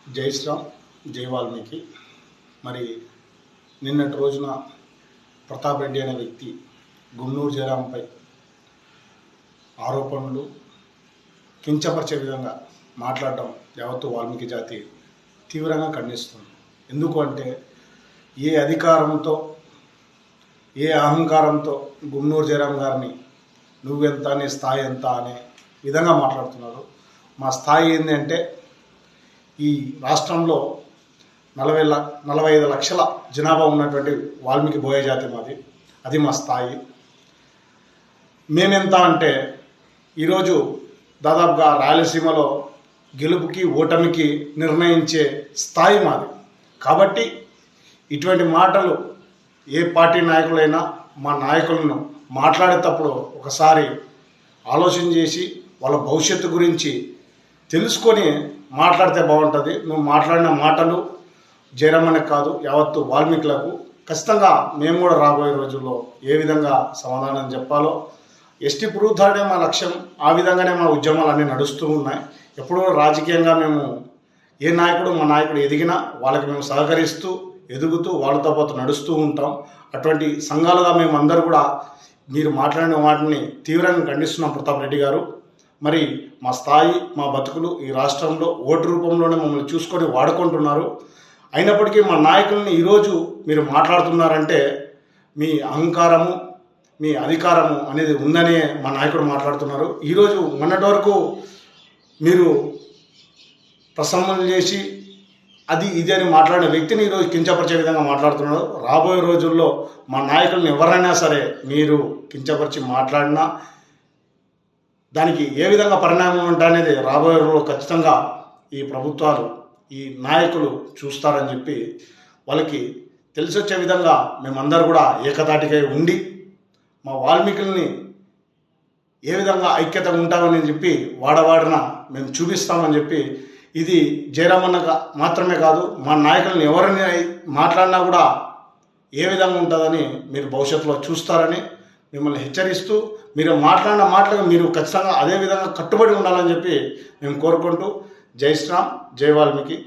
జై శ్రీరామ్, జై వాల్మీకి. మరి నిన్నటి రోజున ప్రతాప్ రెడ్డి అనే వ్యక్తి గున్నూరు జయరాంపై ఆరోపణలు కించపరిచే విధంగా మాట్లాడటం యావత్తు వాల్మీకి జాతి తీవ్రంగా ఖండిస్తుంది. ఎందుకు అంటే ఏ అధికారంతో ఏ అహంకారంతో గున్నూరు జయరాం గారిని నువ్వెంత, నీ స్థాయి ఎంత అనే విధంగా మాట్లాడుతున్నారు. మా స్థాయి ఏంటి అంటే ఈ రాష్ట్రంలో 45 లక్షల జనాభా ఉన్నటువంటి వాల్మీకి బోయ జాతి మాది. అది మా స్థాయి. మేమెంత అంటే ఈరోజు దాదాపుగా రాయలసీమలో గెలుపుకి ఓటమికి నిర్ణయించే స్థాయి మాది. కాబట్టి ఇటువంటి మాటలు ఏ పార్టీ నాయకులైనా మా నాయకులను మాట్లాడేటప్పుడు ఒకసారి ఆలోచన చేసి వాళ్ళ భవిష్యత్తు గురించి తెలుసుకొని మాట్లాడితే బాగుంటుంది. నువ్వు మాట్లాడిన మాటలు జయరామనే కాదు, యావత్తు వాల్మీకులకు ఖచ్చితంగా మేము కూడా రాబోయే రోజుల్లో ఏ విధంగా సమాధానం చెప్పాలో ఎస్టీ పురుగుతాడే మా లక్ష్యం. ఆ విధంగానే మా ఉద్యమాలు అన్నీ నడుస్తూ ఉన్నాయి. ఎప్పుడూ రాజకీయంగా మేము మా నాయకుడు ఎదిగినా వాళ్ళకి మేము సహకరిస్తూ ఎదుగుతూ వాళ్ళతో పాటు నడుస్తూ ఉంటాం. అటువంటి సంఘాలుగా మేమందరూ కూడా మీరు మాట్లాడిన వాటిని తీవ్రంగా ఖండిస్తున్నాం. ప్రతాప్ రెడ్డి గారు, మరి మా స్థాయి, మా బతుకులు ఈ రాష్ట్రంలో ఓటు రూపంలోనే మమ్మల్ని చూసుకొని వాడుకుంటున్నారు. అయినప్పటికీ మా నాయకుల్ని ఈరోజు మీరు మాట్లాడుతున్నారంటే మీ అహంకారము, మీ అధికారము అనేది ఉందనే మా నాయకుడు మాట్లాడుతున్నారు. ఈరోజు మొన్నటి వరకు మీరు ప్రసంగం చేసి అది ఇది అని మాట్లాడిన వ్యక్తిని ఈరోజు కించపరిచే విధంగా మాట్లాడుతున్నారు. రాబోయే రోజుల్లో మా నాయకులను ఎవరైనా సరే మీరు కించపరిచి మాట్లాడినా దానికి ఏ విధంగా పరిణామం ఉంటుంది రాబోయే రోజుల్లో ఖచ్చితంగా ఈ ప్రభుత్వాలు, ఈ నాయకులు చూస్తారని చెప్పి వాళ్ళకి తెలిసొచ్చే విధంగా మేమందరూ కూడా ఏకతాటికై ఉండి మా వాల్మీకుల్ని ఏ విధంగా ఐక్యతగా ఉంటామని చెప్పి వాడవాడిన మేము చూపిస్తామని చెప్పి, ఇది జయరామన్న మాత్రమే కాదు మా నాయకులను ఎవరిని మాట్లాడినా కూడా ఏ విధంగా ఉంటుందని మీరు భవిష్యత్తులో చూస్తారని మిమ్మల్ని హెచ్చరిస్తూ, మీరు మాట్లాడిన మాటలకు మీరు ఖచ్చితంగా అదే విధంగా కట్టుబడి ఉండాలని చెప్పి మేము కోరుకుంటూ జై శ్రీరామ్, జై వాల్మీకి.